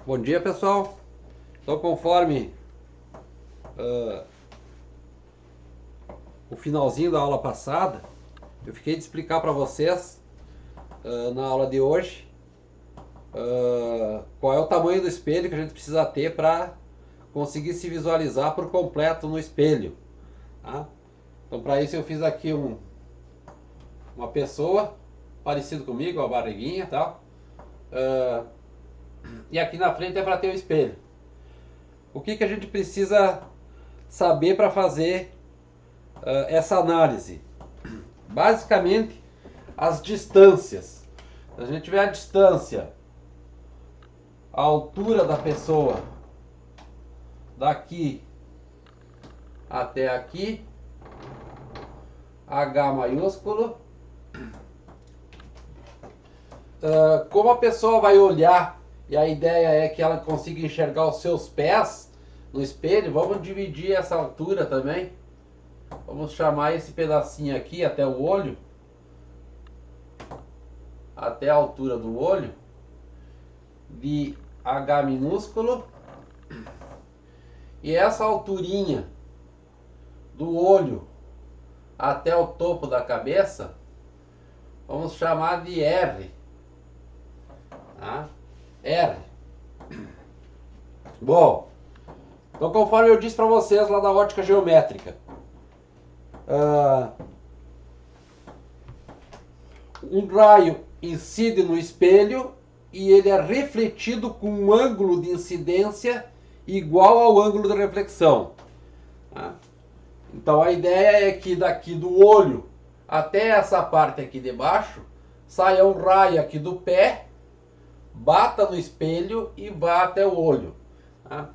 Bom dia, pessoal. Então, conforme o finalzinho da aula passada, eu fiquei de explicar para vocês na aula de hoje qual é o tamanho do espelho que a gente precisa ter para conseguir se visualizar por completo no espelho, tá? Então, para isso eu fiz aqui uma pessoa parecido comigo, uma barriguinha e tal, e aqui na frente é para ter o espelho. O que a gente precisa saber para fazer essa análise? Basicamente, as distâncias. Se a gente tiver a distância, a altura da pessoa daqui até aqui, H maiúsculo. Como a pessoa vai olhar e a ideia é que ela consiga enxergar os seus pés no espelho, vamos dividir essa altura também. Vamos chamar esse pedacinho aqui até o olho, até a altura do olho, de H minúsculo. E essa alturinha do olho até o topo da cabeça, vamos chamar de R. Tá? R. Bom, então conforme eu disse para vocês lá da ótica geométrica, um raio incide no espelho e ele é refletido com um ângulo de incidência igual ao ângulo de reflexão. Tá? Então a ideia é que daqui do olho até essa parte aqui de baixo saia um raio aqui do pé, bata no espelho e vá até o olho. Tá?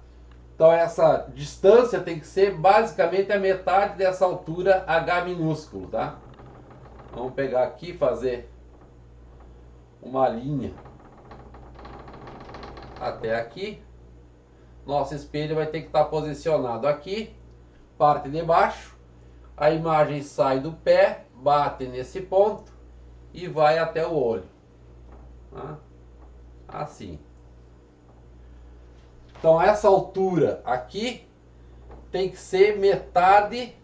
Então essa distância tem que ser basicamente a metade dessa altura H minúsculo. Tá? Vamos pegar aqui e fazer uma linha até aqui. Nosso espelho vai ter que estar posicionado aqui, parte de baixo. A imagem sai do pé, bate nesse ponto e vai até o olho. Tá? Assim. Então essa altura aqui tem que ser metade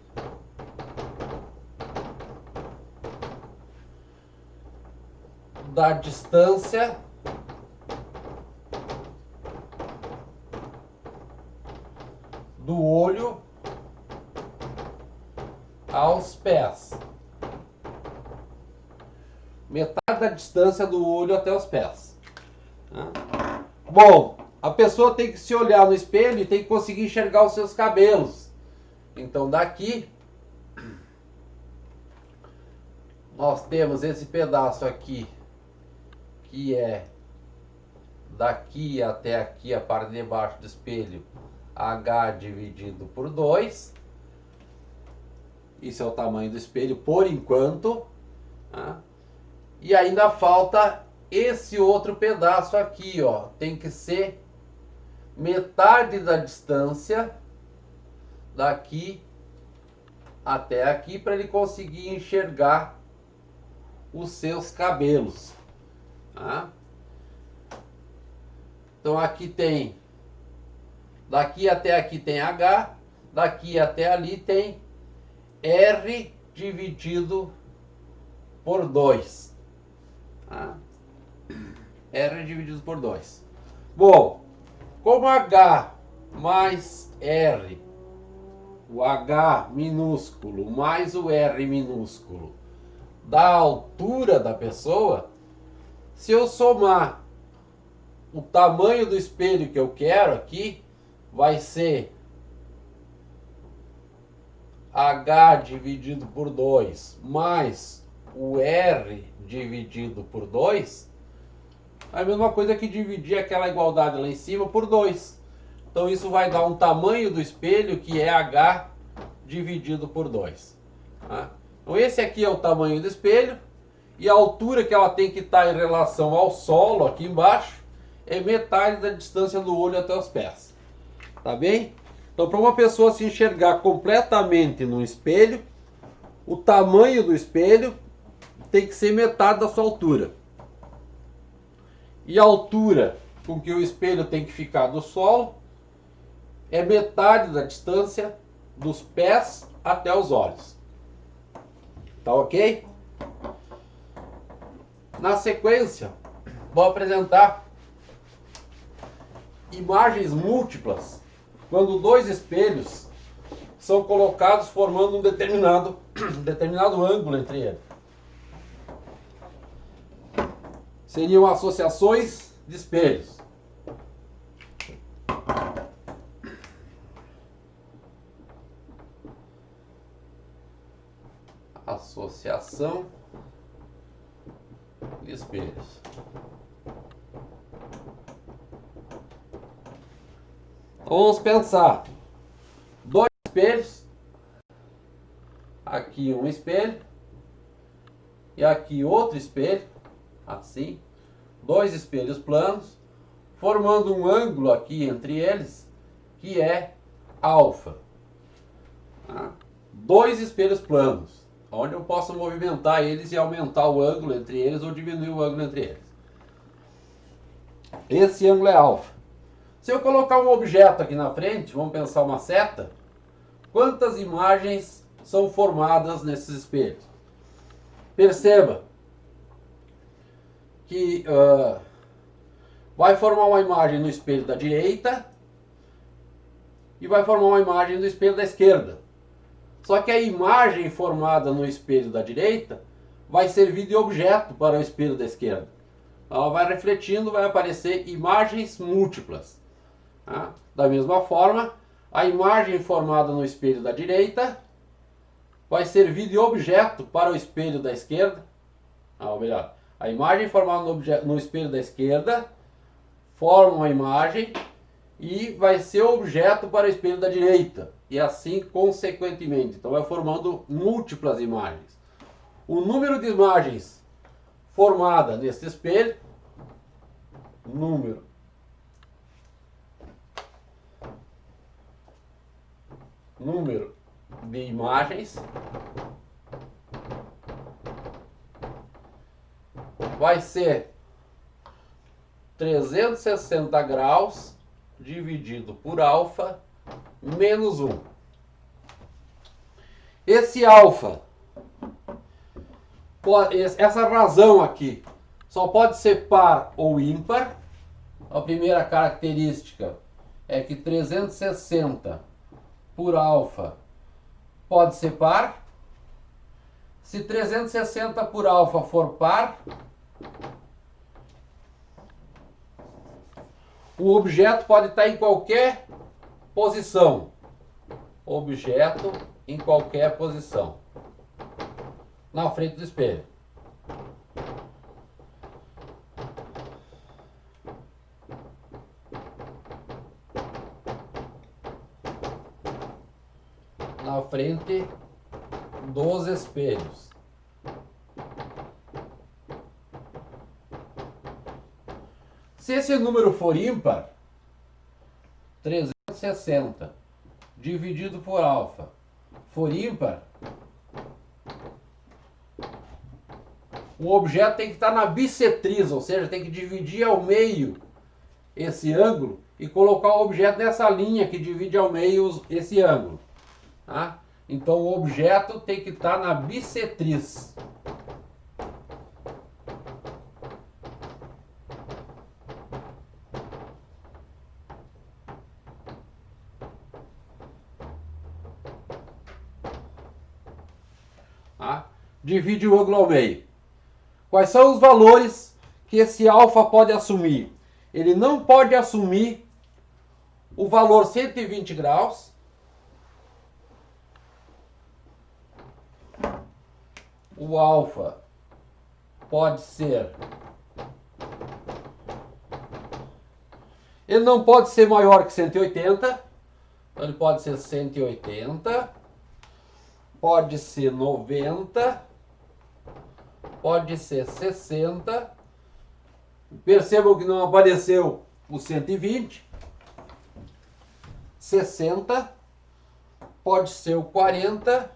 da distância do olho aos pés. Metade da distância do olho até os pés. Bom, a pessoa tem que se olhar no espelho e tem que conseguir enxergar os seus cabelos. Então daqui nós temos esse pedaço aqui que é daqui até aqui, a parte de baixo do espelho, H dividido por 2. Isso é o tamanho do espelho por enquanto. Tá? E ainda falta esse outro pedaço aqui, ó. Tem que ser metade da distância daqui até aqui para ele conseguir enxergar os seus cabelos. Tá? Então aqui tem, daqui até aqui tem H, daqui até ali tem R dividido por 2. Tá? R dividido por 2. Bom, como H mais R, o H minúsculo mais o R minúsculo, da altura da pessoa, se eu somar o tamanho do espelho que eu quero aqui, vai ser H dividido por 2 mais o R dividido por 2, é a mesma coisa que dividir aquela igualdade lá em cima por 2. Então isso vai dar um tamanho do espelho que é H dividido por 2. Tá? Então esse aqui é o tamanho do espelho e a altura que ela tem que estar em relação ao solo aqui embaixo é metade da distância do olho até os pés. Tá bem? Então para uma pessoa se enxergar completamente no espelho, o tamanho do espelho tem que ser metade da sua altura. E a altura com que o espelho tem que ficar do solo é metade da distância dos pés até os olhos. Tá ok? Na sequência, vou apresentar imagens múltiplas quando dois espelhos são colocados formando um determinado ângulo entre eles. Seriam associações de espelhos. Associação de espelhos. Vamos pensar. Dois espelhos. Aqui um espelho. E aqui outro espelho. Assim. Dois espelhos planos. Formando um ângulo aqui entre eles. Que é alfa. Tá? Dois espelhos planos. Onde eu posso movimentar eles e aumentar o ângulo entre eles ou diminuir o ângulo entre eles. Esse ângulo é alfa. Se eu colocar um objeto aqui na frente, vamos pensar uma seta, quantas imagens são formadas nesses espelhos? Perceba que vai formar uma imagem no espelho da direita e vai formar uma imagem no espelho da esquerda. Só que a imagem formada no espelho da direita vai servir de objeto para o espelho da esquerda. Ela vai refletindo, vai aparecer imagens múltiplas. Tá? Da mesma forma, a imagem formada no espelho da direita vai servir de objeto para o espelho da esquerda. Ou melhor, a imagem formada no espelho da esquerda forma uma imagem e vai ser objeto para o espelho da direita. E assim consequentemente. Então vai formando múltiplas imagens. O número de imagens formada nesse espelho, número de imagens vai ser 360 graus dividido por alfa menos 1. Esse alfa, essa razão aqui, só pode ser par ou ímpar. A primeira característica é que 360 por alfa pode ser par. Se 360 por alfa for par, o objeto pode estar em qualquer posição. Objeto em qualquer posição. Na frente do espelho. Na frente dos espelhos. Se esse número for ímpar, 360 dividido por alfa for ímpar, o objeto tem que estar na bissetriz, ou seja, tem que dividir ao meio esse ângulo e colocar o objeto nessa linha que divide ao meio esse ângulo. Tá? Então o objeto tem que estar na bissetriz. Tá? Divide o ângulo ao meio. Quais são os valores que esse alfa pode assumir? Ele não pode assumir o valor 120 graus. O alfa pode ser... Ele não pode ser maior que 180. Então ele pode ser 180. Pode ser 90. Pode ser 60. Percebam que não apareceu o 120. 60. Pode ser o 40.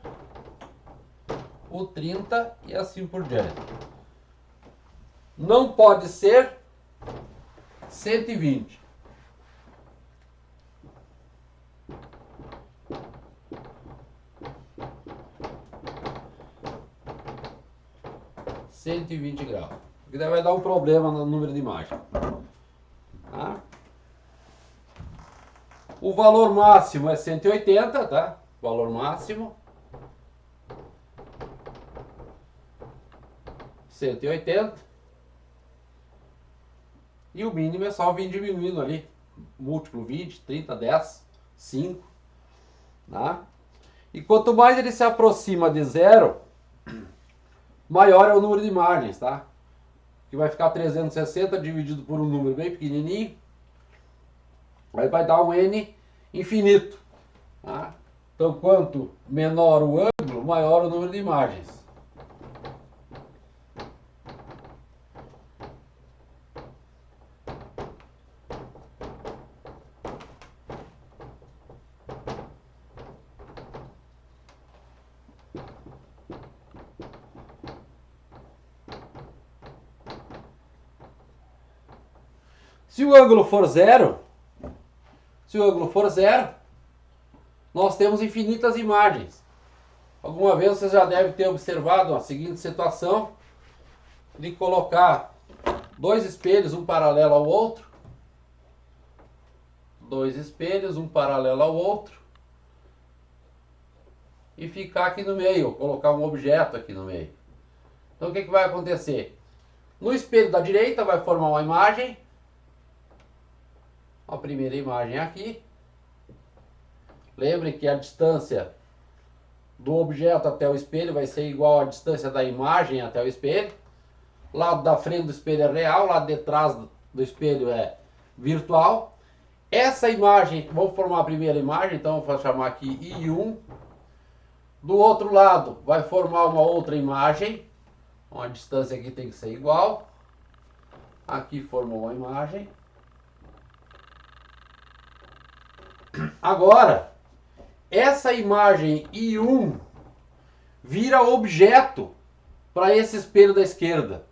O 30 e assim por diante. Não pode ser 120. graus. Porque daí vai dar um problema no número de imagem. Tá? O valor máximo é 180, tá? Valor máximo 180. E o mínimo é só vir diminuindo ali. Múltiplo 20, 30, 10, 5. Tá? E quanto mais ele se aproxima de zero, maior é o número de imagens, tá? Que vai ficar 360 dividido por um número bem pequenininho. Aí vai dar um N infinito. Tá? Então, quanto menor o ângulo, maior o número de imagens. Se o ângulo for zero, nós temos infinitas imagens. Alguma vez você já deve ter observado a seguinte situação de colocar dois espelhos, um paralelo ao outro. Dois espelhos, um paralelo ao outro. E ficar aqui no meio, colocar um objeto aqui no meio. Então o que vai acontecer? No espelho da direita vai formar uma imagem. A primeira imagem aqui. Lembrem que a distância do objeto até o espelho vai ser igual à distância da imagem até o espelho. Lado da frente do espelho é real, lado de trás do espelho é virtual. Essa imagem, vamos formar a primeira imagem, então vou chamar aqui I1. Do outro lado vai formar uma outra imagem. A distância aqui tem que ser igual. Aqui formou uma imagem. Agora, essa imagem I1 vira objeto para esse espelho da esquerda.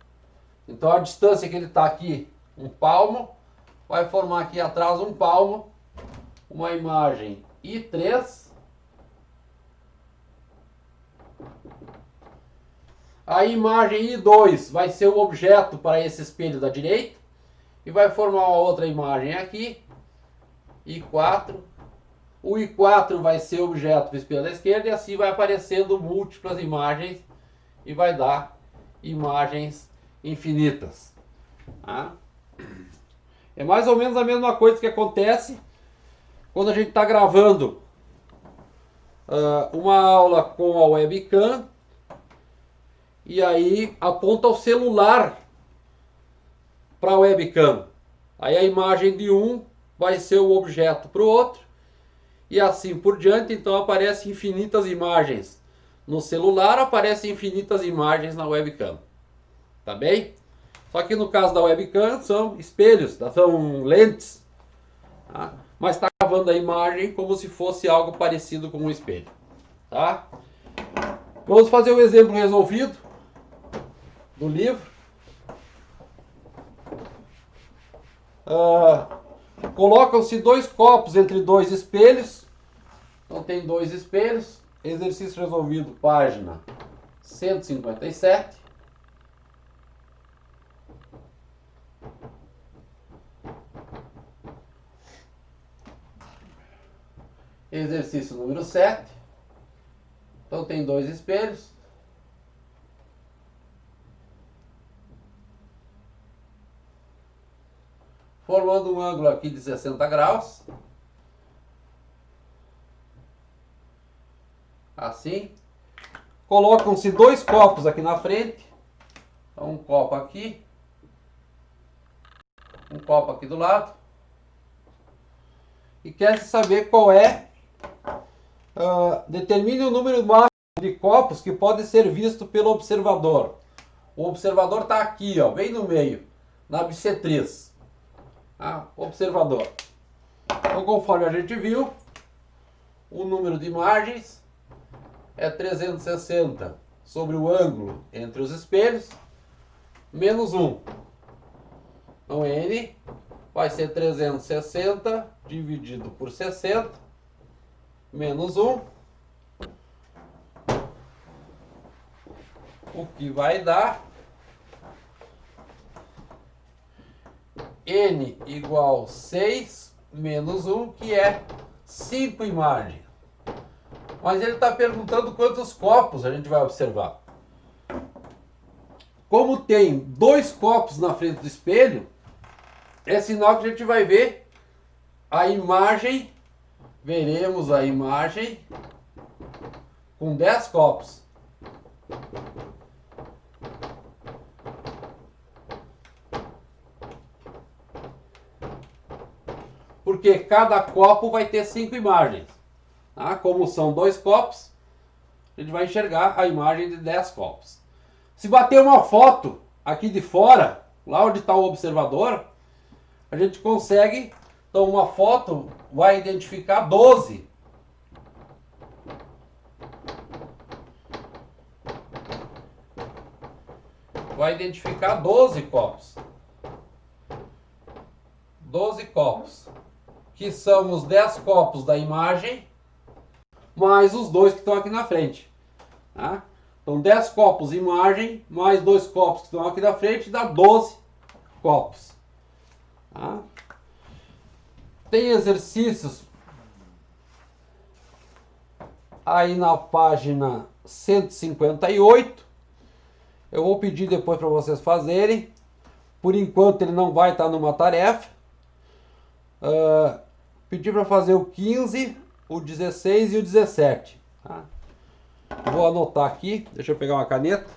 Então a distância que ele está aqui, um palmo, vai formar aqui atrás um palmo, uma imagem I3. A imagem I2 vai ser o objeto para esse espelho da direita e vai formar uma outra imagem aqui, I4. O I4 vai ser objeto para o espelho da esquerda e assim vai aparecendo múltiplas imagens e vai dar imagens infinitas. Tá? É mais ou menos a mesma coisa que acontece quando a gente está gravando uma aula com a webcam e aí aponta o celular para a webcam. Aí a imagem de um vai ser o objeto para o outro. E assim por diante, então aparecem infinitas imagens no celular, aparecem infinitas imagens na webcam. Tá bem? Só que no caso da webcam são espelhos, são lentes. Tá? Mas está gravando a imagem como se fosse algo parecido com um espelho. Tá? Vamos fazer o exemplo resolvido do livro. Colocam-se dois copos entre dois espelhos. Então tem dois espelhos. Exercício resolvido, página 157. Exercício número 7. Então tem dois espelhos. Formando um ângulo aqui de 60 graus. Assim. Colocam-se dois copos aqui na frente. Então um copo aqui. Um copo aqui do lado. E quer-se saber qual é. Determine o número máximo de copos que pode ser visto pelo observador. O observador está aqui, ó, bem no meio, na bissetriz. Observador. Então, conforme a gente viu, o número de imagens é 360 sobre o ângulo entre os espelhos, menos 1. Então, N vai ser 360 dividido por 60, menos 1, o que vai dar N igual 6 menos 1, que é 5 imagens. Mas ele está perguntando quantos copos a gente vai observar. Como tem 2 copos na frente do espelho, é sinal que a gente vai ver a imagem, veremos a imagem com 10 copos. Porque cada copo vai ter 5 imagens. Tá? Como são 2 copos, a gente vai enxergar a imagem de 10 copos. Se bater uma foto aqui de fora, lá onde está o observador, a gente consegue, então uma foto vai identificar 12. Vai identificar 12 copos. 12 copos, que são os 10 copos da imagem, mais os 2 que estão aqui na frente. Tá? Então 10 copos imagem, mais 2 copos que estão aqui na frente, dá 12 copos. Tá? Tem exercícios aí na página 158. Eu vou pedir depois para vocês fazerem. Por enquanto ele não vai estar numa tarefa. Pedir para fazer o 15, o 16 e o 17. Tá? Vou anotar aqui. Deixa eu pegar uma caneta.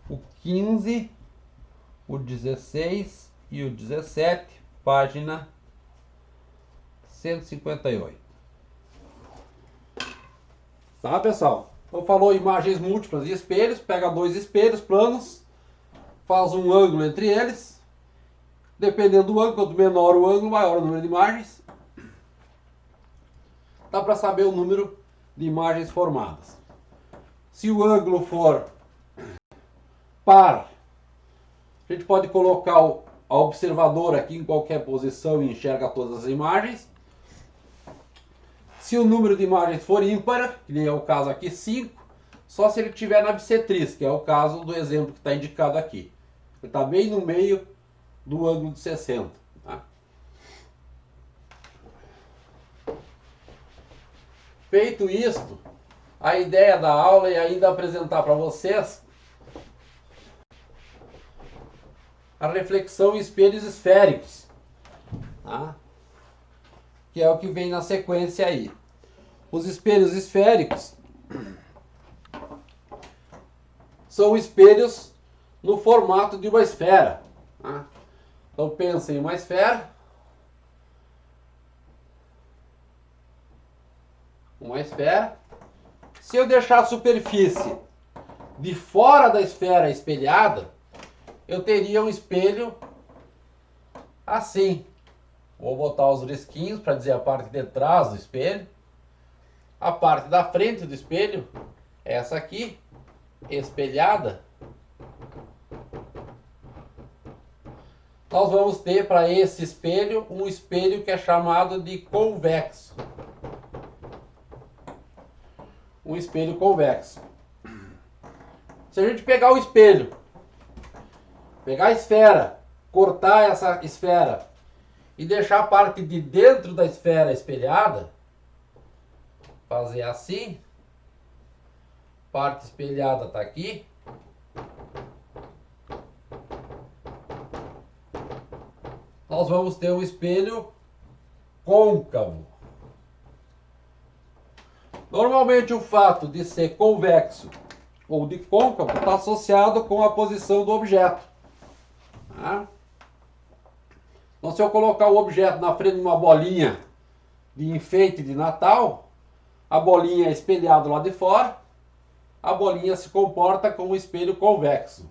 O 15, o 16 e o 17, página 158. Tá, pessoal? Então falou imagens múltiplas de espelhos. Pega 2 espelhos planos, faz um ângulo entre eles. Dependendo do ângulo, quanto menor o ângulo, maior o número de imagens. Dá para saber o número de imagens formadas. Se o ângulo for par, a gente pode colocar a observadora aqui em qualquer posição e enxerga todas as imagens. Se o número de imagens for ímpar, que nem é o caso aqui, 5, só se ele estiver na bissetriz, que é o caso do exemplo que está indicado aqui. Ele está bem no meio do ângulo de 60. Tá? Feito isto, a ideia da aula é ainda apresentar para vocês a reflexão em espelhos esféricos, tá? Que é o que vem na sequência aí. Os espelhos esféricos são espelhos no formato de uma esfera. Tá? Então pensem em uma esfera. Uma esfera. Se eu deixar a superfície de fora da esfera espelhada, eu teria um espelho assim. Vou botar os risquinhos para dizer a parte de trás do espelho. A parte da frente do espelho, essa aqui, espelhada. Nós vamos ter para esse espelho um espelho que é chamado de convexo. Um espelho convexo. Se a gente pegar o espelho, pegar a esfera, cortar essa esfera e deixar a parte de dentro da esfera espelhada, fazer assim, parte espelhada está aqui, nós vamos ter um espelho côncavo. Normalmente o fato de ser convexo ou de côncavo está associado com a posição do objeto. Tá? Então se eu colocar o objeto na frente de uma bolinha de enfeite de Natal, a bolinha é espelhada lá de fora, a bolinha se comporta como um espelho convexo.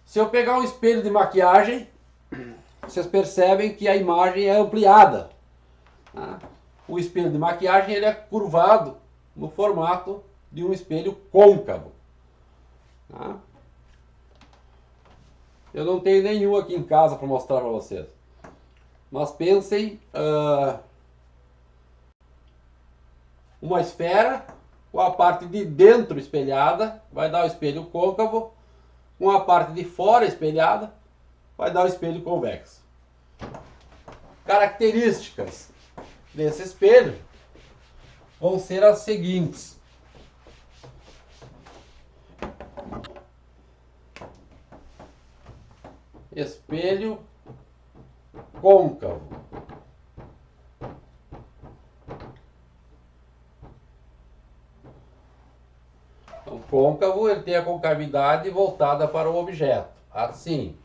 Se eu pegar um espelho de maquiagem, vocês percebem que a imagem é ampliada. Tá? O espelho de maquiagem ele é curvado no formato de um espelho côncavo. Tá? Eu não tenho nenhum aqui em casa para mostrar para vocês. Mas pensem uma esfera com a parte de dentro espelhada, vai dar o espelho côncavo, com a parte de fora espelhada, vai dar o espelho convexo. Características desse espelho vão ser as seguintes. Espelho côncavo. O côncavo, ele tem a concavidade voltada para o objeto, assim.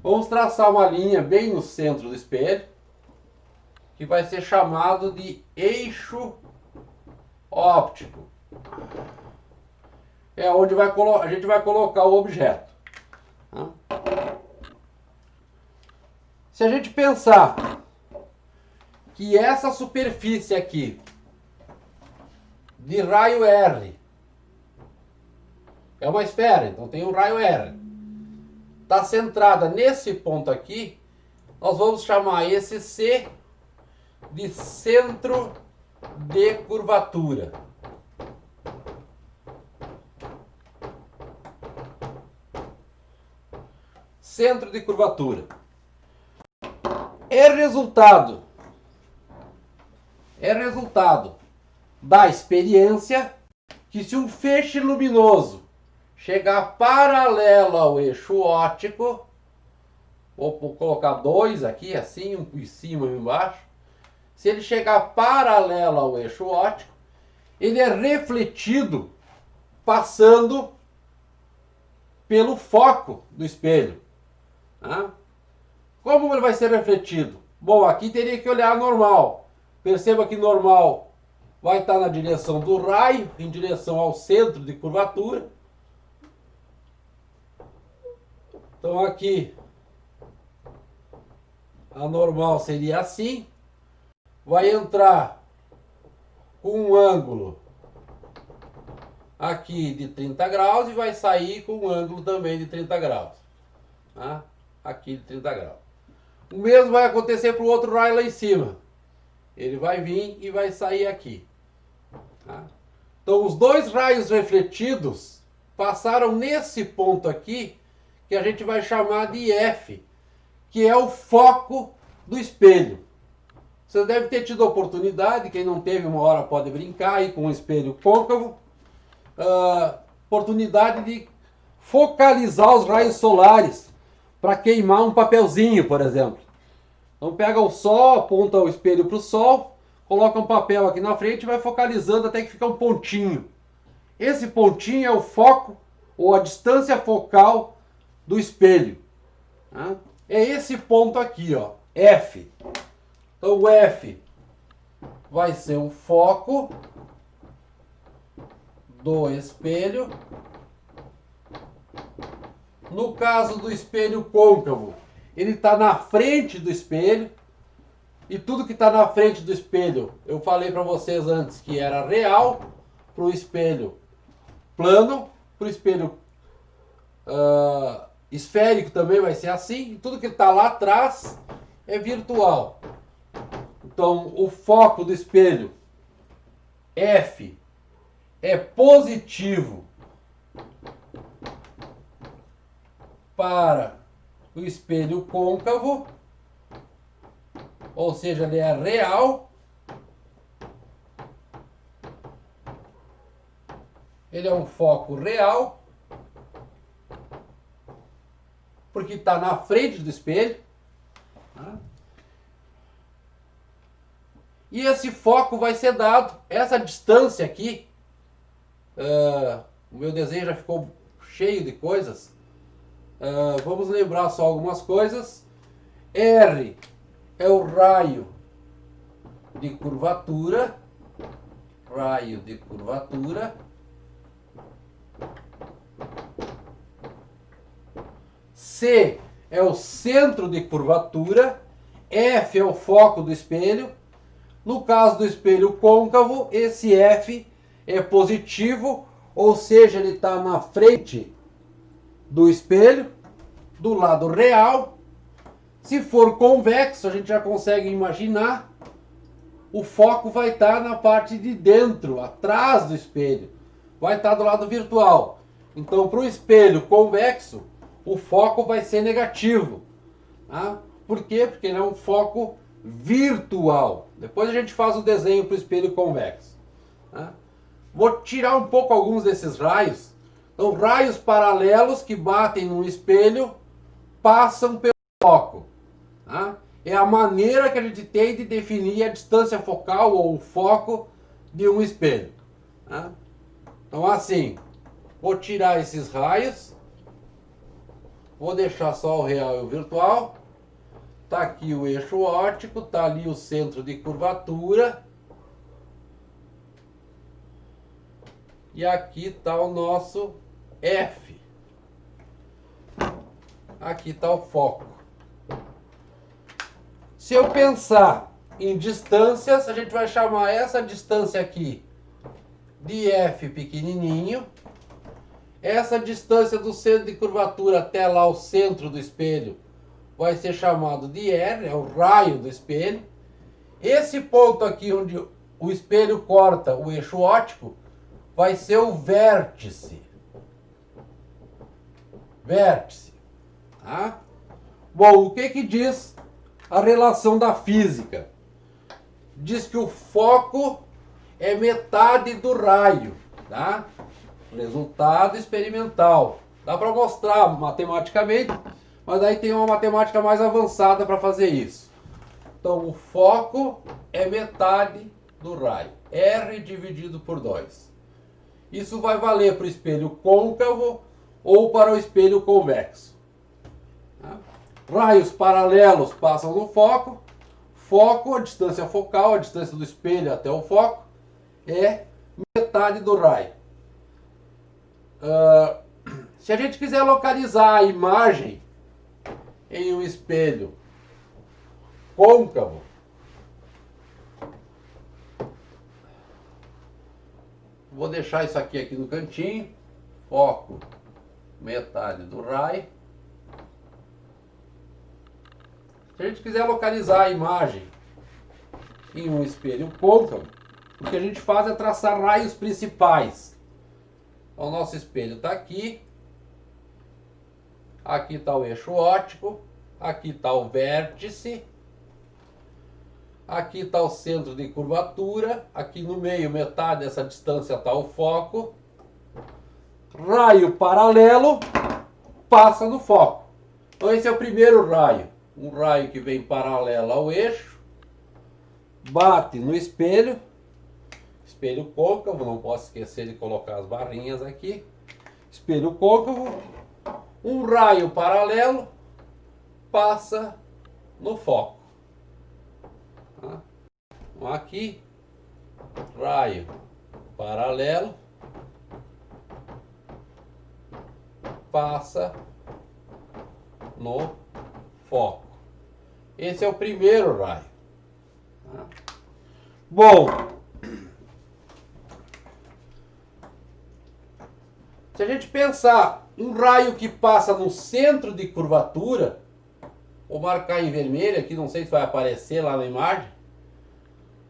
Vamos traçar uma linha bem no centro do espelho, que vai ser chamado de eixo óptico. É onde a gente vai colocar o objeto. Se a gente pensar que essa superfície aqui, de raio R, é uma esfera, então tem um raio R, está centrada nesse ponto aqui, nós vamos chamar esse C de centro de curvatura. Centro de curvatura. É resultado da experiência que se um feixe luminoso chegar paralelo ao eixo óptico, vou colocar dois aqui, assim, um em cima e um embaixo, se ele chegar paralelo ao eixo óptico, ele é refletido passando pelo foco do espelho. Como ele vai ser refletido? Bom, aqui teria que olhar normal. Perceba que normal vai estar na direção do raio, em direção ao centro de curvatura. Então aqui a normal seria assim. Vai entrar com um ângulo aqui de 30 graus e vai sair com um ângulo também de 30 graus. Aqui de 30 graus. O mesmo vai acontecer para o outro raio lá em cima. Ele vai vir e vai sair aqui. Então os dois raios refletidos passaram nesse ponto aqui, que a gente vai chamar de F, que é o foco do espelho. Você deve ter tido a oportunidade, quem não teve uma hora pode brincar aí com um espelho côncavo, oportunidade de focalizar os raios solares para queimar um papelzinho, por exemplo. Então pega o sol, aponta o espelho para o sol, coloca um papel aqui na frente e vai focalizando até que fica um pontinho. Esse pontinho é o foco ou a distância focal do espelho. É esse ponto aqui, ó, F. Então o F vai ser o foco do espelho. No caso do espelho côncavo, ele está na frente do espelho. E tudo que está na frente do espelho, eu falei para vocês antes que era real para o espelho plano, para o espelho esférico também vai ser assim. E tudo que está lá atrás é virtual. Então o foco do espelho F é positivo para o espelho côncavo, ou seja, ele é real. Ele é um foco real, porque está na frente do espelho. E esse foco vai ser dado, essa distância aqui, o meu desenho já ficou cheio de coisas. Vamos lembrar só algumas coisas. R é o raio de curvatura. Raio de curvatura. C é o centro de curvatura. F é o foco do espelho. No caso do espelho côncavo, esse F é positivo, ou seja, ele está na frente do espelho, do lado real. Se for convexo, a gente já consegue imaginar, o foco vai estar na parte de dentro, atrás do espelho. Vai estar do lado virtual. Então, para o espelho convexo, o foco vai ser negativo. Tá? Por quê? Porque ele é um foco virtual. Depois a gente faz o desenho para o espelho convexo. Tá? Vou tirar um pouco alguns desses raios. Então, raios paralelos que batem no espelho passam pelo foco. Tá? É a maneira que a gente tem de definir a distância focal ou o foco de um espelho. Tá? Então, assim, vou tirar esses raios. Vou deixar só o real e o virtual. Está aqui o eixo óptico, está ali o centro de curvatura. E aqui está o nosso F. Aqui está o foco. Se eu pensar em distâncias, a gente vai chamar essa distância aqui de F pequenininho. Essa distância do centro de curvatura até lá o centro do espelho vai ser chamado de R, é o raio do espelho. Esse ponto aqui onde o espelho corta o eixo óptico vai ser o vértice. Vértice. Tá? Bom, o que diz a relação da física? Diz que o foco é metade do raio. Tá? Resultado experimental. Dá para mostrar matematicamente, mas aí tem uma matemática mais avançada para fazer isso. Então, o foco é metade do raio. R dividido por 2. Isso vai valer para o espelho côncavo ou para o espelho convexo. Tá? Raios paralelos passam no foco. Foco, a distância focal, a distância do espelho até o foco, é metade do raio. Se a gente quiser localizar a imagem em um espelho côncavo, vou deixar isso aqui no cantinho. Foco, metade do raio. Se a gente quiser localizar a imagem em um espelho côncavo, o que a gente faz é traçar raios principais. Então, o nosso espelho está aqui. Aqui está o eixo óptico. Aqui está o vértice. Aqui está o centro de curvatura. Aqui no meio, metade dessa distância, está o foco. Raio paralelo passa no foco. Então esse é o primeiro raio. Um raio que vem paralelo ao eixo. Bate no espelho. Espelho côncavo, não posso esquecer de colocar as barrinhas aqui. Espelho côncavo. Um raio paralelo passa no foco. Então, aqui, raio paralelo passa no foco. Esse é o primeiro raio. Bom, se a gente pensar um raio que passa no centro de curvatura, vou marcar em vermelho aqui, não sei se vai aparecer lá na imagem.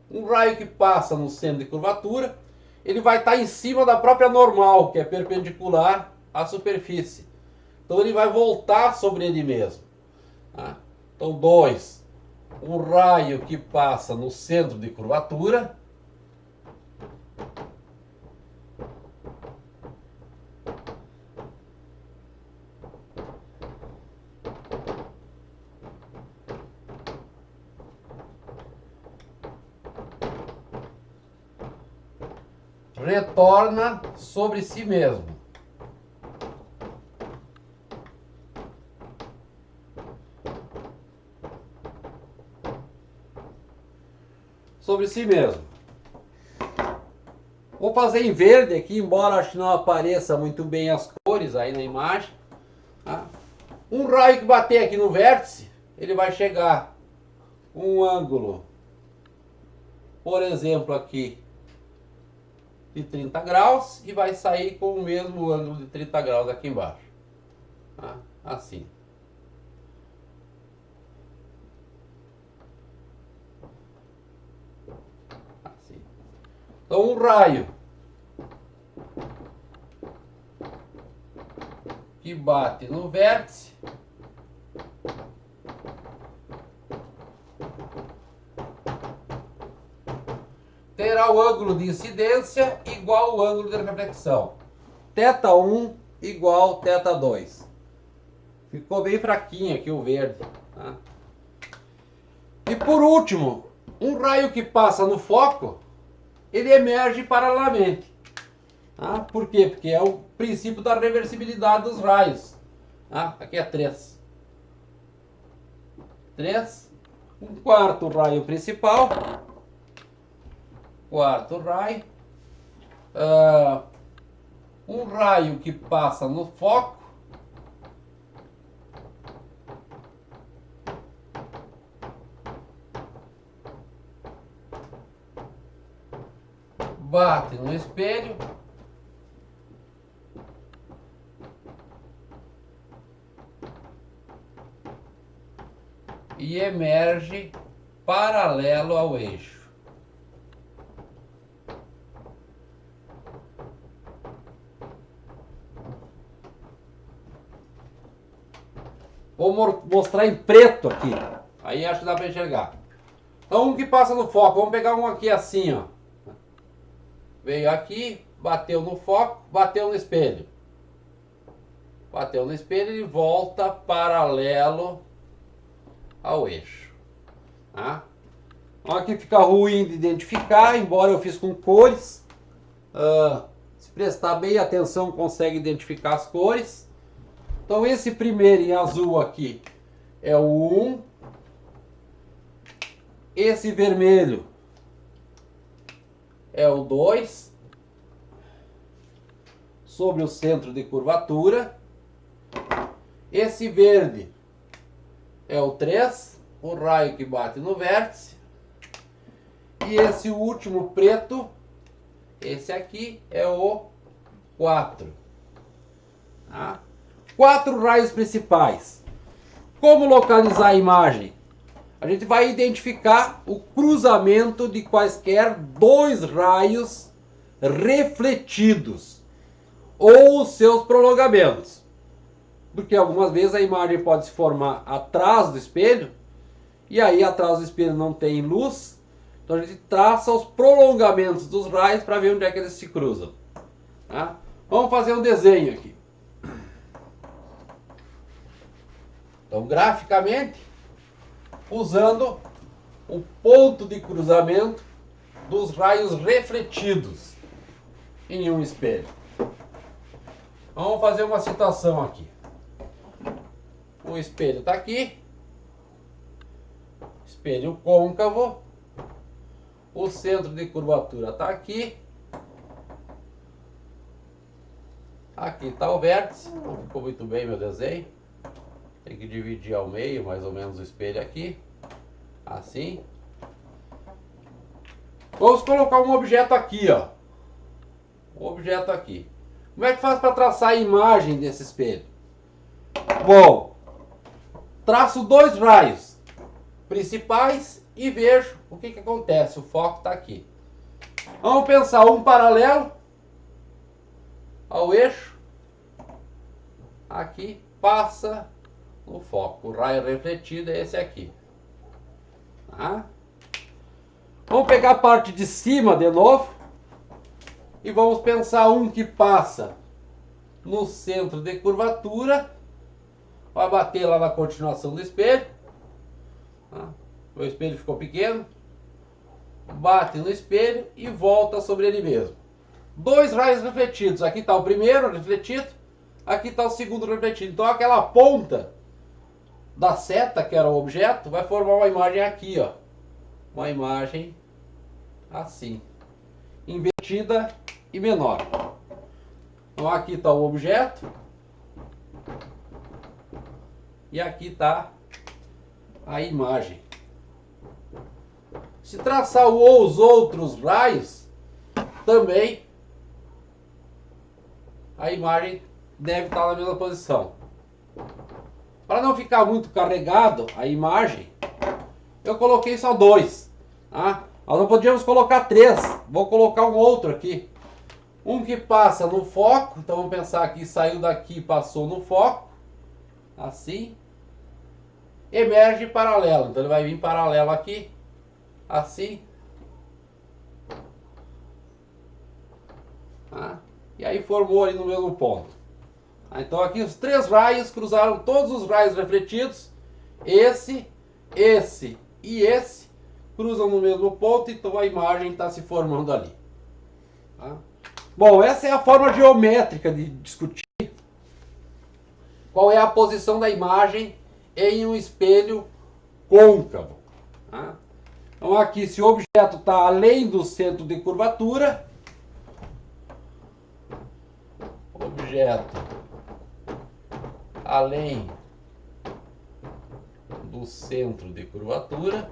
Um raio que passa no centro de curvatura, ele vai estar em cima da própria normal, que é perpendicular à superfície. Então ele vai voltar sobre ele mesmo. Tá? Então, 2. Um raio que passa no centro de curvatura. Retorna sobre si mesmo. Sobre si mesmo. Vou fazer em verde aqui, embora acho que não apareça muito bem as cores aí na imagem. Tá? Um raio que bater aqui no vértice, ele vai chegar um ângulo, por exemplo aqui, de 30 graus e vai sair com o mesmo ângulo de 30 graus aqui embaixo. Tá? Assim. Assim. Então um raio que bate no vértice terá o ângulo de incidência igual ao ângulo de reflexão. θ1 igual θ2. Ficou bem fraquinho aqui o verde. Tá? E por último, um raio que passa no foco, ele emerge paralelamente. Tá? Por quê? Porque é o princípio da reversibilidade dos raios. Tá? Aqui é 3. 3. Um quarto raio principal. Quarto raio. Um raio que passa no foco. Bate no espelho. E emerge paralelo ao eixo. Vou mostrar em preto aqui. Aí acho que dá para enxergar. Então um que passa no foco. Vamos pegar um aqui assim, ó. Veio aqui, bateu no foco, bateu no espelho. Bateu no espelho e volta paralelo ao eixo. Tá? Então aqui fica ruim de identificar, embora eu fiz com cores. Se prestar bem atenção, consegue identificar as cores. Então esse primeiro em azul aqui é o 1. Esse vermelho é o 2. Sobre o centro de curvatura. Esse verde é o 3. O raio que bate no vértice. E esse último preto, esse aqui é o 4. Tá? 4 raios principais. Como localizar a imagem? A gente vai identificar o cruzamento de quaisquer 2 raios refletidos ou os seus prolongamentos. Porque algumas vezes a imagem pode se formar atrás do espelho e aí atrás do espelho não tem luz. Então a gente traça os prolongamentos dos raios para ver onde é que eles se cruzam. Tá? Vamos fazer um desenho aqui. Então, graficamente, usando o ponto de cruzamento dos raios refletidos em um espelho. Vamos fazer uma situação aqui. O espelho está aqui. Espelho côncavo. O centro de curvatura está aqui. Aqui está o vértice. Não ficou muito bem meu desenho. Tem que dividir ao meio, mais ou menos, o espelho aqui. Assim. Vamos colocar um objeto aqui, ó. Um objeto aqui. Como é que faz para traçar a imagem desse espelho? Bom, traço 2 raios principais e vejo o que acontece. O foco está aqui. Vamos pensar um paralelo ao eixo. Aqui passa no foco. O raio refletido é esse aqui. Tá? Vamos pegar a parte de cima de novo. E vamos pensar um que passa no centro de curvatura. Vai bater lá na continuação do espelho. Tá? O espelho ficou pequeno. Bate no espelho e volta sobre ele mesmo. 2 raios refletidos. Aqui está o primeiro refletido. Aqui está o segundo refletido. Então aquela ponta da seta, que era o objeto, vai formar uma imagem aqui, ó. Uma imagem assim, invertida e menor. Então aqui está o objeto. E aqui está a imagem. Se traçar os outros raios, também a imagem deve estar na mesma posição. Para não ficar muito carregado a imagem, eu coloquei só 2. Tá? Nós não podíamos colocar 3. Vou colocar um outro aqui. Um que passa no foco. Então vamos pensar que saiu daqui e passou no foco. Assim. Emerge paralelo. Então ele vai vir paralelo aqui. Assim. Tá? E aí formou ali no mesmo ponto. Tá? Então aqui os 3 raios cruzaram todos os raios refletidos. Esse e esse cruzam no mesmo ponto. Então a imagem está se formando ali. Tá? Bom, essa é a forma geométrica de discutir qual é a posição da imagem em um espelho côncavo. Tá? Então aqui, se o objeto está além do centro de curvatura, objeto além do centro de curvatura,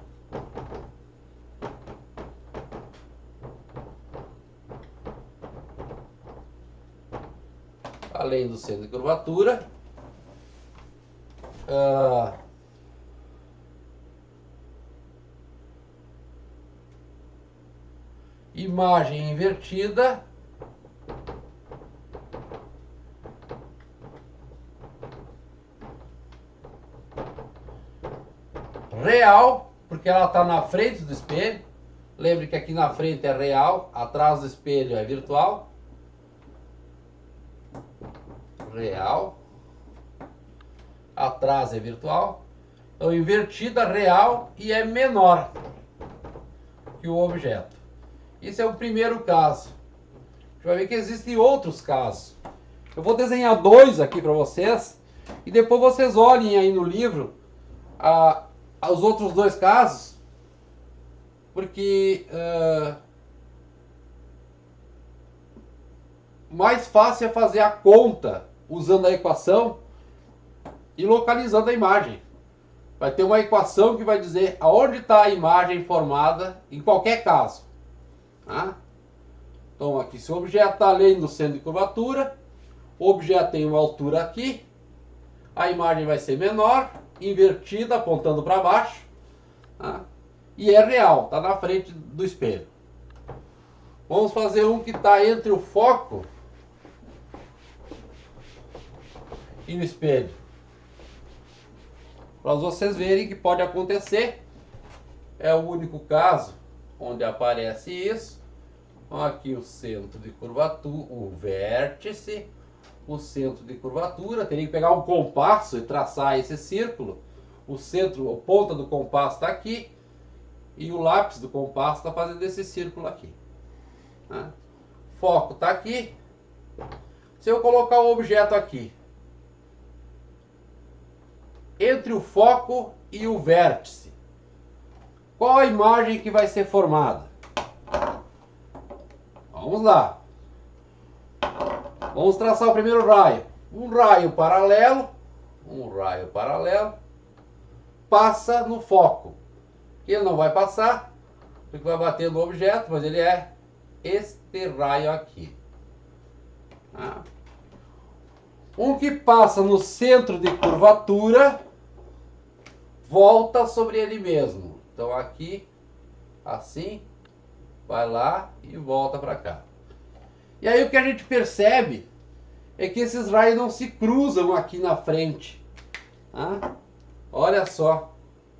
além do centro de curvatura, imagem invertida real, porque ela está na frente do espelho. Lembre que aqui na frente é real, atrás do espelho é virtual. Real, atrás é virtual. Então invertida, real, e é menor que o objeto. Esse é o primeiro caso. A gente vai ver que existem outros casos. Eu vou desenhar 2 aqui para vocês e depois vocês olhem aí no livro os outros 2 casos, porque mais fácil é fazer a conta usando a equação e localizando a imagem. Vai ter uma equação que vai dizer aonde está a imagem formada em qualquer caso. Tá? Então aqui, se o objeto está além do centro de curvatura, o objeto tem uma altura aqui, a imagem vai ser menor, invertida, apontando para baixo, tá? E é real, está na frente do espelho. Vamos fazer um que está entre o foco e o espelho, para vocês verem que pode acontecer. É o único caso onde aparece isso. Aqui o centro de curvatura, o vértice, o centro de curvatura. Teria que pegar um compasso e traçar esse círculo. O centro, a ponta do compasso está aqui e o lápis do compasso está fazendo esse círculo aqui. Tá? Foco está aqui. Se eu colocar o objeto aqui entre o foco e o vértice, qual a imagem que vai ser formada? Vamos lá. Vamos traçar o primeiro raio. Um raio paralelo passa no foco. Ele não vai passar, porque vai bater no objeto, mas ele é este raio aqui. Tá? Um que passa no centro de curvatura volta sobre ele mesmo. Então aqui, assim, vai lá e volta para cá. E aí o que a gente percebe é que esses raios não se cruzam aqui na frente. Tá? Olha só,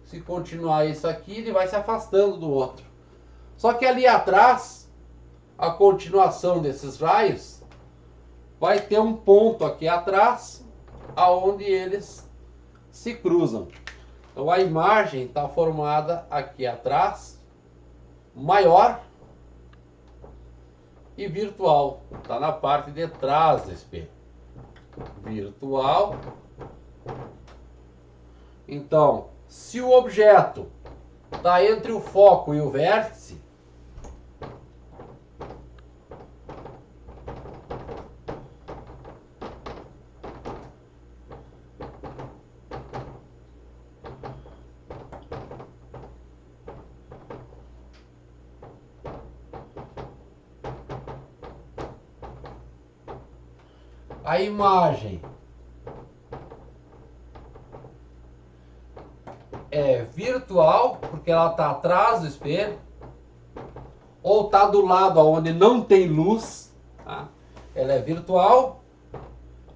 se continuar isso aqui, ele vai se afastando do outro. Só que ali atrás, a continuação desses raios vai ter um ponto aqui atrás, aonde eles se cruzam. Então a imagem está formada aqui atrás, maior e virtual. Está na parte de trás do espelho. Virtual. Então, se o objeto está entre o foco e o vértice, a imagem é virtual, porque ela está atrás do espelho, ou está do lado onde não tem luz, tá? Ela é virtual,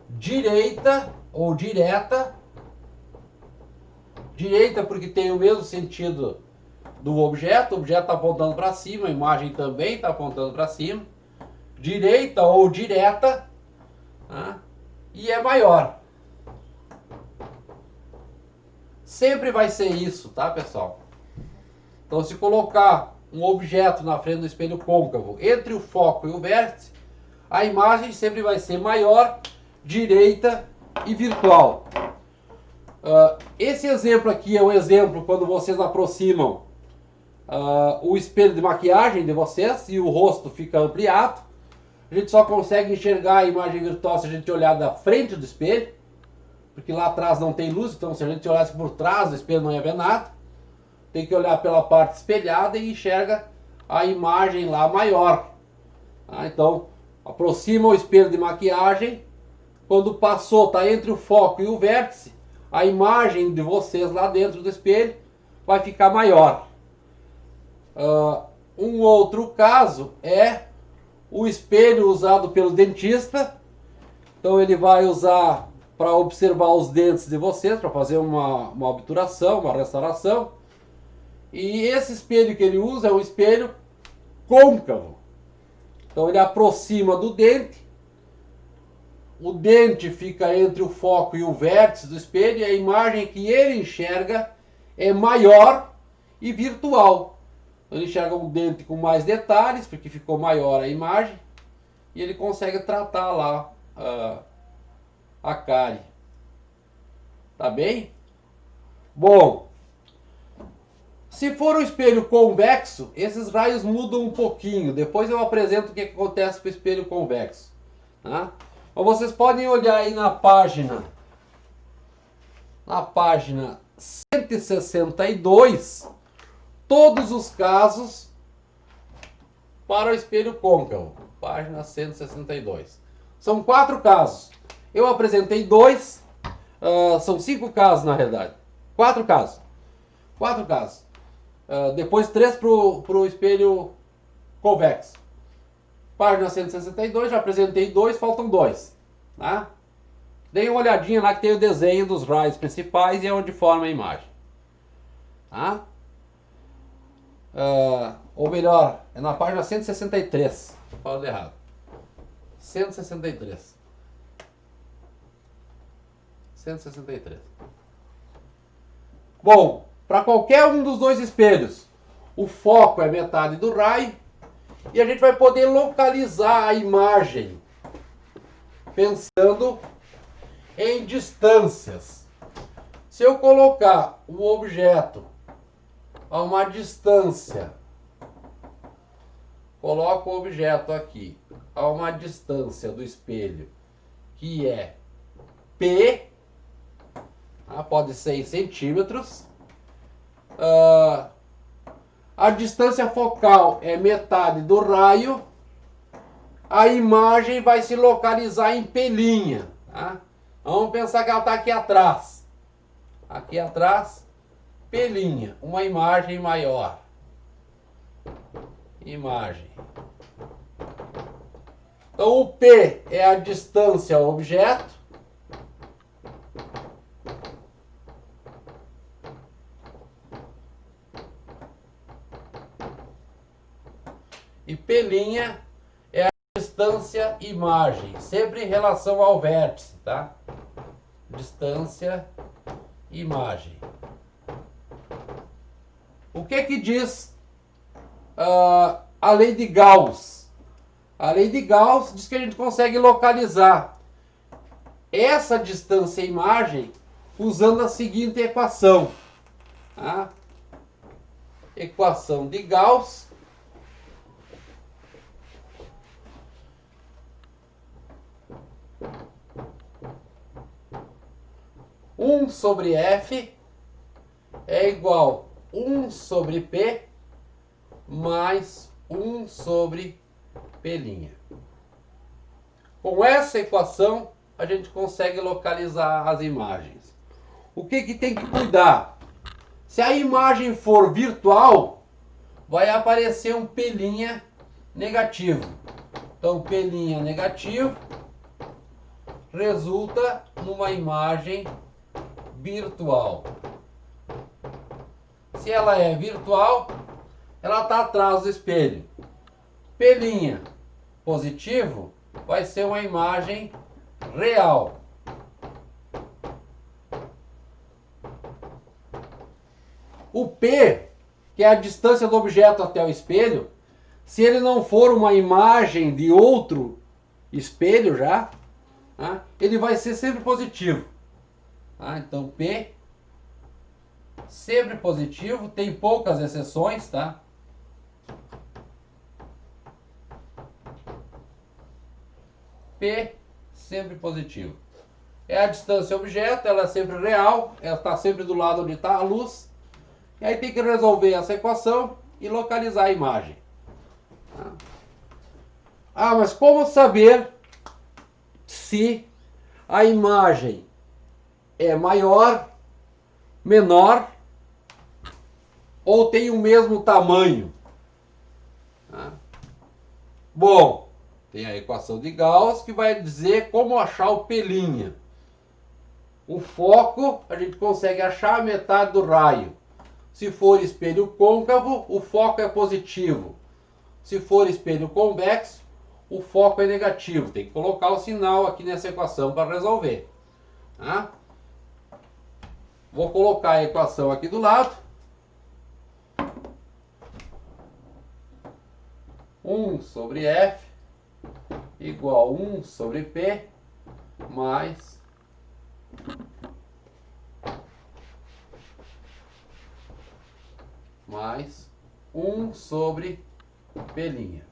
direita ou direta. Direita porque tem o mesmo sentido do objeto, o objeto está apontando para cima, a imagem também está apontando para cima. Direita ou direta, tá? E é maior. Sempre vai ser isso, tá, pessoal? Então, se colocar um objeto na frente do espelho côncavo entre o foco e o vértice, a imagem sempre vai ser maior, direita e virtual. Esse exemplo aqui é um exemplo quando vocês aproximam o espelho de maquiagem de vocês e o rosto fica ampliado. A gente só consegue enxergar a imagem virtual se a gente olhar da frente do espelho, porque lá atrás não tem luz, então se a gente olhasse por trás do espelho não ia ver nada. Tem que olhar pela parte espelhada e enxerga a imagem lá maior. Então, aproxima o espelho de maquiagem, quando passou, está entre o foco e o vértice, a imagem de vocês lá dentro do espelho vai ficar maior. Um outro caso é o espelho usado pelo dentista. Então ele vai usar para observar os dentes de vocês, para fazer uma obturação, uma restauração. E esse espelho que ele usa é um espelho côncavo. Então ele aproxima do dente, o dente fica entre o foco e o vértice do espelho, e a imagem que ele enxerga é maior e virtual. Ele enxerga um dente com mais detalhes, porque ficou maior a imagem, e ele consegue tratar lá a cárie. Tá bem? Bom, se for um espelho convexo, esses raios mudam um pouquinho. Depois eu apresento o que acontece com o espelho convexo. Tá? Então vocês podem olhar aí na página 162, todos os casos para o espelho côncavo. Página 162. São 4 casos. Eu apresentei 2, são 5 casos na realidade. 4 casos. 4 casos. Depois 3 para o espelho convexo. Página 162, já apresentei 2, faltam 2. Tá? Dei uma olhadinha lá que tem o desenho dos raios principais e é onde forma a imagem. Tá? Ou melhor, é na página 163. Falando errado. 163. 163. Bom, para qualquer um dos dois espelhos, o foco é metade do raio e a gente vai poder localizar a imagem pensando em distâncias. Se eu colocar o objeto a uma distância, coloco o objeto aqui a uma distância do espelho que é P, pode ser em centímetros. A distância focal é metade do raio. A imagem vai se localizar em pelinha. Tá? Vamos pensar que ela está aqui atrás. Aqui atrás, pelinha. Uma imagem maior. Imagem. Então o P é a distância ao objeto. E pelinha é a distância imagem, sempre em relação ao vértice, tá? Distância imagem. O que diz a lei de Gauss? A lei de Gauss diz que a gente consegue localizar essa distância imagem usando a seguinte equação. Tá? Equação de Gauss. Um sobre F é igual a 1 sobre P mais 1 sobre P'. Com essa equação, a gente consegue localizar as imagens. O que tem que cuidar? Se a imagem for virtual, vai aparecer um P' negativo. Então, P' negativo resulta numa imagem virtual. Se ela é virtual, ela está atrás do espelho. P' positivo vai ser uma imagem real. O P, que é a distância do objeto até o espelho, se ele não for uma imagem de outro espelho já, tá? Ele vai ser sempre positivo. Tá? Então P sempre positivo, tem poucas exceções, tá? P sempre positivo. É a distância objeto, ela é sempre real, ela está sempre do lado onde está a luz. E aí tem que resolver essa equação e localizar a imagem. Ah, mas como saber se a imagem é maior, menor ou tem o mesmo tamanho? Bom, tem a equação de Gauss que vai dizer como achar o P'. O foco, a gente consegue achar a metade do raio. Se for espelho côncavo, o foco é positivo. Se for espelho convexo, o foco é negativo. Tem que colocar o sinal aqui nessa equação para resolver. Tá? Vou colocar a equação aqui do lado. 1 sobre F igual 1 sobre P mais mais 1 sobre P'.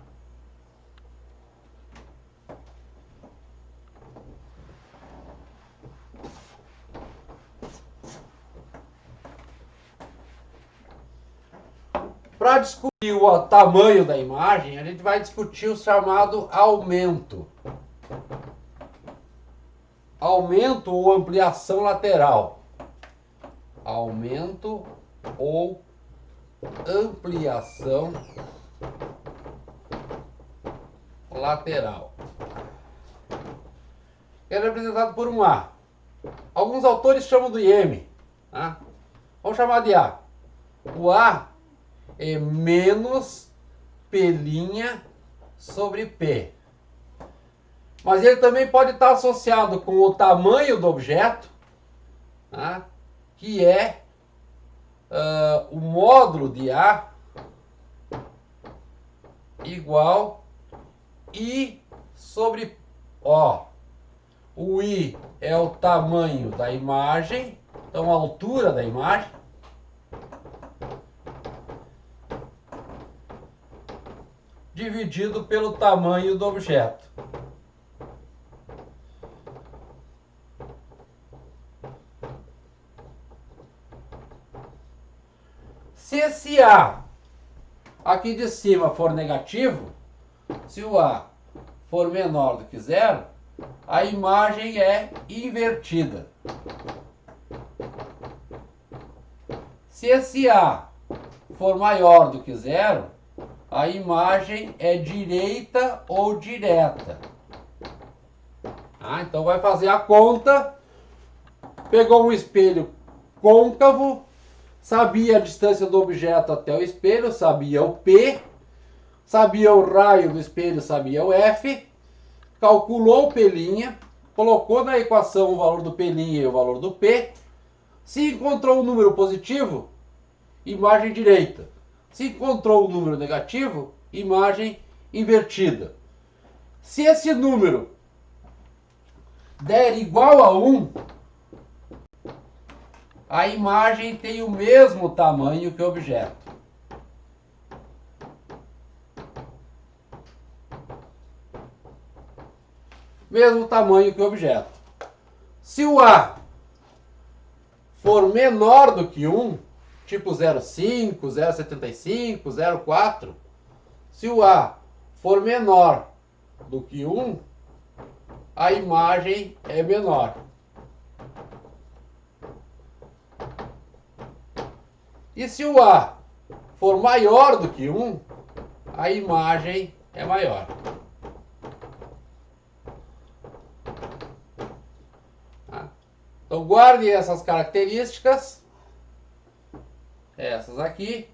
Para discutir o tamanho da imagem, a gente vai discutir o chamado aumento. Aumento ou ampliação lateral. Aumento ou ampliação lateral. É representado por um A. Alguns autores chamam de M. Tá? Vamos chamar de A. O A é menos P' sobre P. Mas ele também pode estar associado com o tamanho do objeto, tá? Que é o módulo de A igual I sobre O. O I é o tamanho da imagem, então a altura da imagem, dividido pelo tamanho do objeto. Se esse A aqui de cima for negativo, se o A for menor do que zero, a imagem é invertida. Se esse A for maior do que zero, a imagem é direita ou direta. Então vai fazer a conta. Pegou um espelho côncavo, sabia a distância do objeto até o espelho, sabia o P, sabia o raio do espelho, sabia o F, calculou o P', colocou na equação o valor do P' e o valor do P. Se encontrou um número positivo, imagem direita. Se encontrou um número negativo, imagem invertida. Se esse número der igual a 1, a imagem tem o mesmo tamanho que o objeto. Mesmo tamanho que o objeto. Se o A for menor do que 1, tipo 0,5, 0,75, 0,4, se o A for menor do que 1, a imagem é menor. E se o A for maior do que 1, a imagem é maior. Tá? Então guarde essas características, essas aqui,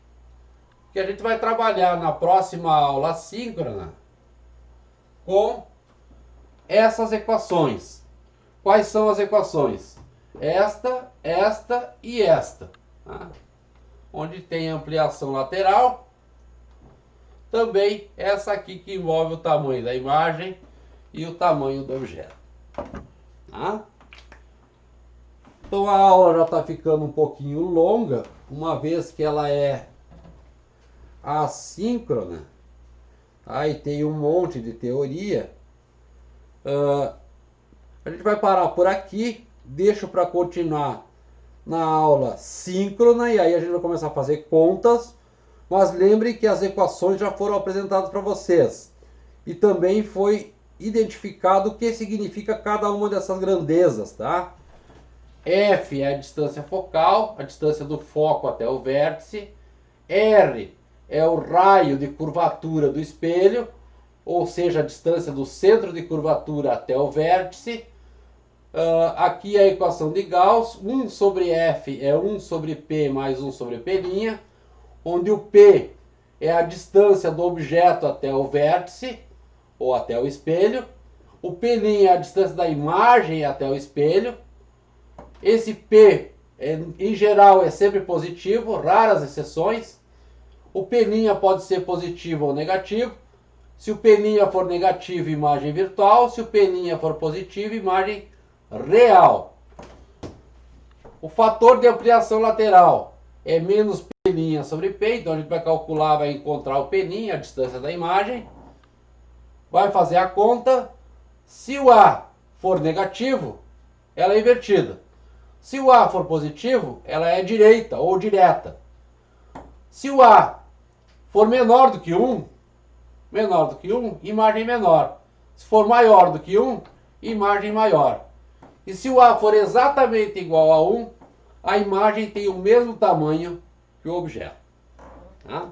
que a gente vai trabalhar na próxima aula síncrona com essas equações. Quais são as equações? Esta, esta e esta. Tá? Onde tem ampliação lateral. Também essa aqui que envolve o tamanho da imagem e o tamanho do objeto. Tá? Então a aula já está ficando um pouquinho longa, uma vez que ela é assíncrona. Aí tem um monte de teoria. A gente vai parar por aqui, deixo para continuar na aula síncrona e aí a gente vai começar a fazer contas, mas lembre que as equações já foram apresentadas para vocês e também foi identificado o que significa cada uma dessas grandezas, tá? F é a distância focal, a distância do foco até o vértice. R é o raio de curvatura do espelho, ou seja, a distância do centro de curvatura até o vértice. Aqui é a equação de Gauss, 1 sobre F é 1 sobre P mais 1 sobre P', onde o P é a distância do objeto até o vértice, ou até o espelho. O P' é a distância da imagem até o espelho. Esse P, em geral, é sempre positivo, raras exceções. O P' pode ser positivo ou negativo. Se o P' for negativo, imagem virtual. Se o P' for positivo, imagem real. O fator de ampliação lateral é menos P' sobre P. Então a gente vai calcular, vai encontrar o P', a distância da imagem. Vai fazer a conta. Se o A for negativo, ela é invertida. Se o A for positivo, ela é direita ou direta. Se o A for menor do que 1, imagem menor. Se for maior do que 1, imagem maior. E se o A for exatamente igual a 1, a imagem tem o mesmo tamanho que o objeto. Tá?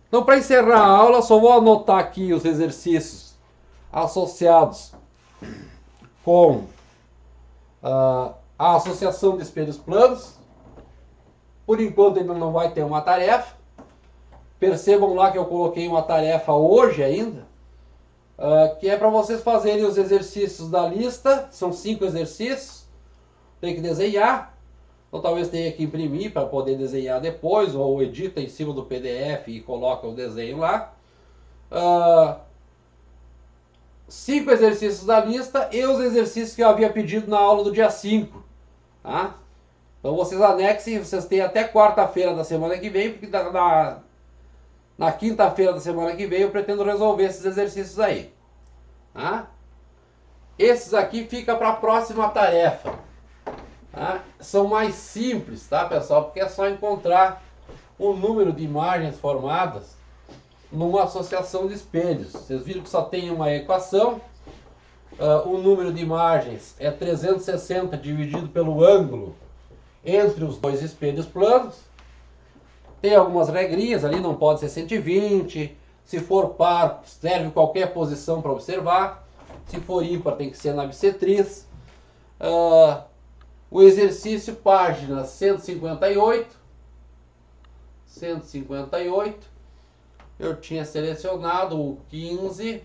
Então, para encerrar a aula, só vou anotar aqui os exercícios associados com a associação de espelhos planos. Por enquanto ainda não vai ter uma tarefa. Percebam lá que eu coloquei uma tarefa hoje ainda, que é para vocês fazerem os exercícios da lista. São 5 exercícios. Tem que desenhar. Então talvez tenha que imprimir para poder desenhar depois, ou edita em cima do PDF e coloca o desenho lá. 5 exercícios da lista e os exercícios que eu havia pedido na aula do dia 5. Tá? Então vocês anexem, vocês têm até quarta-feira da semana que vem, porque na quinta-feira da semana que vem eu pretendo resolver esses exercícios aí. Tá? Esses aqui ficam para a próxima tarefa. Tá? São mais simples, tá, pessoal? Porque é só encontrar o número de imagens formadas numa associação de espelhos. Vocês viram que só tem uma equação. O número de imagens é 360 dividido pelo ângulo entre os dois espelhos planos. Tem algumas regrinhas ali, não pode ser 120. Se for par, serve qualquer posição para observar. Se for ímpar, tem que ser na bissetriz. O exercício, página 158. 158. Eu tinha selecionado o 15,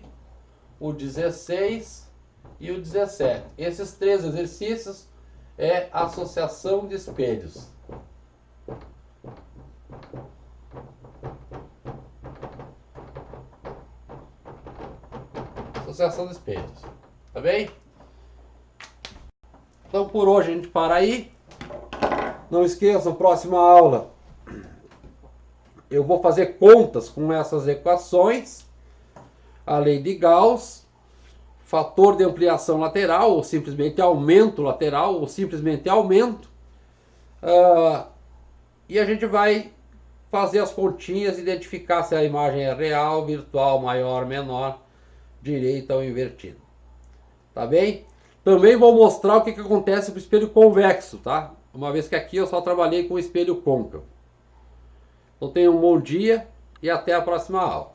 o 16 e o 17. Esses 3 exercícios é associação de espelhos. Associação de espelhos. Tá bem? Então por hoje a gente para aí. Não esqueçam, próxima aula eu vou fazer contas com essas equações. A lei de Gauss, fator de ampliação lateral, ou simplesmente aumento lateral, ou simplesmente aumento. E a gente vai fazer as continhas, identificar se a imagem é real, virtual, maior, menor, direita ou invertida. Tá bem? Também vou mostrar o que acontece com o espelho convexo, tá? Uma vez que aqui eu só trabalhei com o espelho côncavo. Então tenha um bom dia e até a próxima aula.